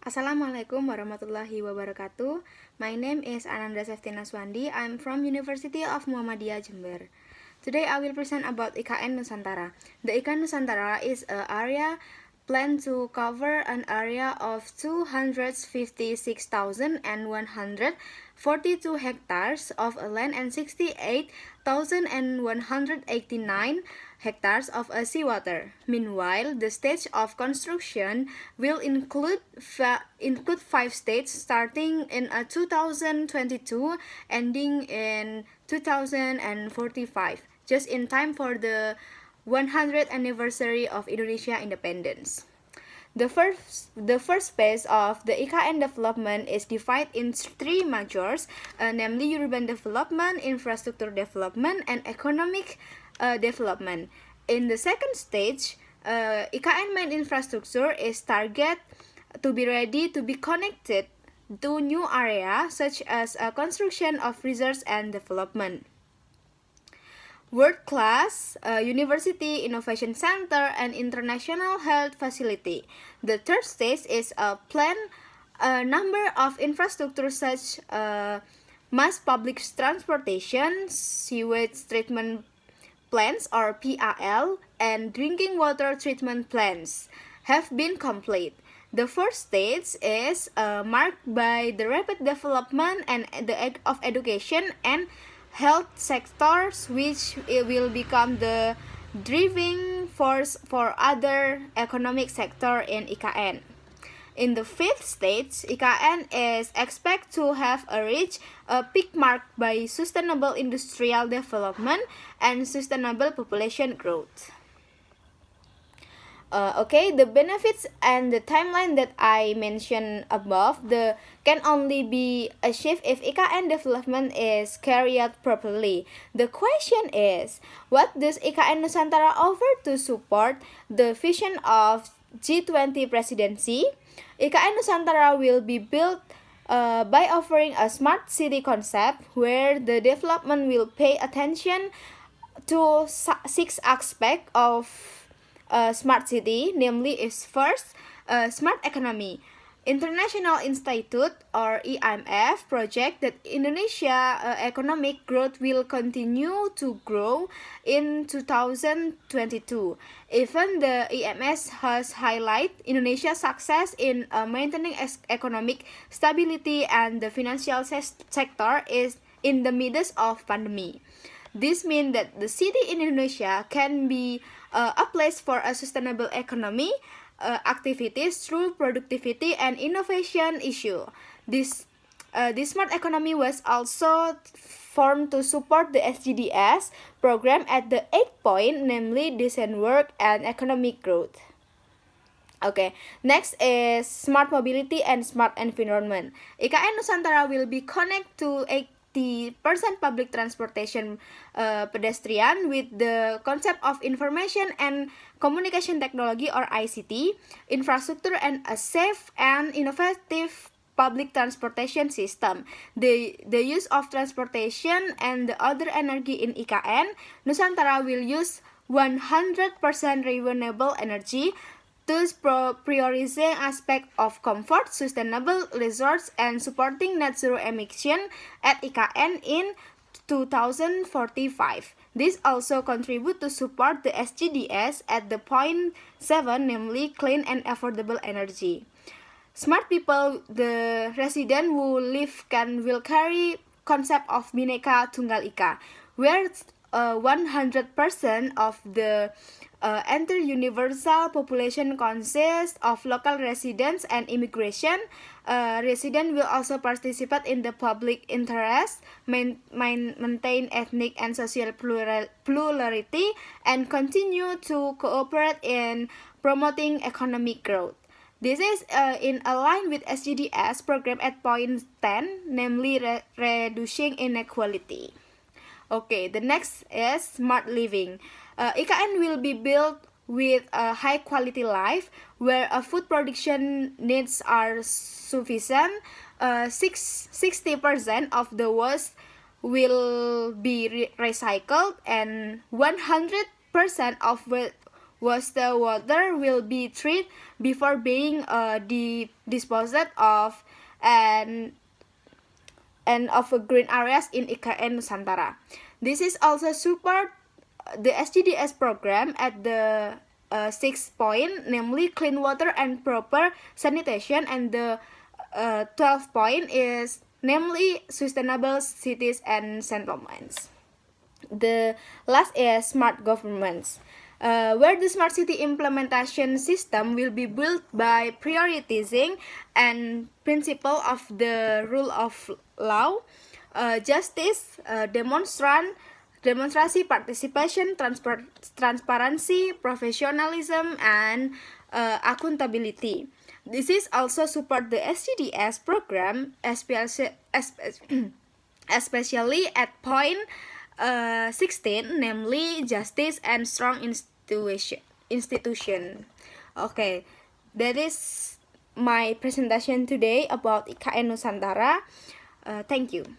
Assalamualaikum warahmatullahi wabarakatuh. My name is Ananda Seftina Swandi. I'm from University of Muhammadiyah Jember. Today I will present about IKN Nusantara. The IKN Nusantara is an area planned to cover an area of 256,142 hectares of land and 68,189 hectares of seawater. Meanwhile, the stage of construction will include 5 stages starting in 2022 ending in 2045, just in time for the 100th anniversary of Indonesia independence. The first phase of the IKN development is divided in 3 majors, namely urban development, infrastructure development, and economic development. In the second stage, IKN main infrastructure is target to be ready to be connected to new area such as construction of research and development, world-class university innovation center, and international health facility. The third stage is a planned number of infrastructure such mass public transportation, sewage treatment plants or PAL, and drinking water treatment plants have been complete. The first stage is marked by the rapid development and of education and health sectors, which will become the driving force for other economic sector in IKN. In the fifth stage, IKN is expected to have reached a peak marked by sustainable industrial development and sustainable population growth. The benefits and the timeline that I mentioned above can only be achieved if IKN development is carried out properly. The question is, what does IKN Nusantara offer to support the vision of G20 presidency? IKN Nusantara will be built by offering a smart city concept where the development will pay attention to 6 aspects of smart city, namely is first, smart economy. International Institute or IMF project that Indonesia economic growth will continue to grow in 2022. Even the IMF has highlighted Indonesia's success in maintaining economic stability and the financial sector is in the midst of pandemic. This means that the city in Indonesia can be a place for a sustainable economy activities through productivity and innovation issue. This smart economy was also formed to support the SDGs program at the 8th point, namely decent work and economic growth. Okay, next is smart mobility and smart environment. IKN Nusantara will be connected to 80% public transportation pedestrian with the concept of information and communication technology or ICT infrastructure and a safe and innovative public transportation system. The use of transportation and the other energy in IKN Nusantara will use 100% renewable energy, thus prioritizing aspect of comfort, sustainable resorts, and supporting net zero emission at IKN in 2045. This also contribute to support the SDGs at the point 7, namely clean and affordable energy. Smart people, the resident who live will carry concept of Bhinneka Tunggal Ika, where 100% of the entire universal population consists of local residents and immigration. Residents will also participate in the public interest, maintain ethnic and social plurality, and continue to cooperate in promoting economic growth. This is in line with SDGs program at point 10, namely reducing inequality. Okay, the next is smart living. IKN will be built with a high quality life where food production needs are sufficient. 60% of the waste will be recycled and 100% of Wastewater will be treated before being disposed of and of green areas in IKN Nusantara. This is also support the SDGs program at the sixth point, namely clean water and proper sanitation, and the 12th point is namely sustainable cities and settlements. The last is smart governments, where the smart city implementation system will be built by prioritizing and principle of the rule of law, justice, demonstrasi participation, transparency, professionalism, and accountability. This is also support the SDGs program, especially at point 16, namely justice and strong institution. Okay, that is my presentation today about IKN Nusantara. Thank you.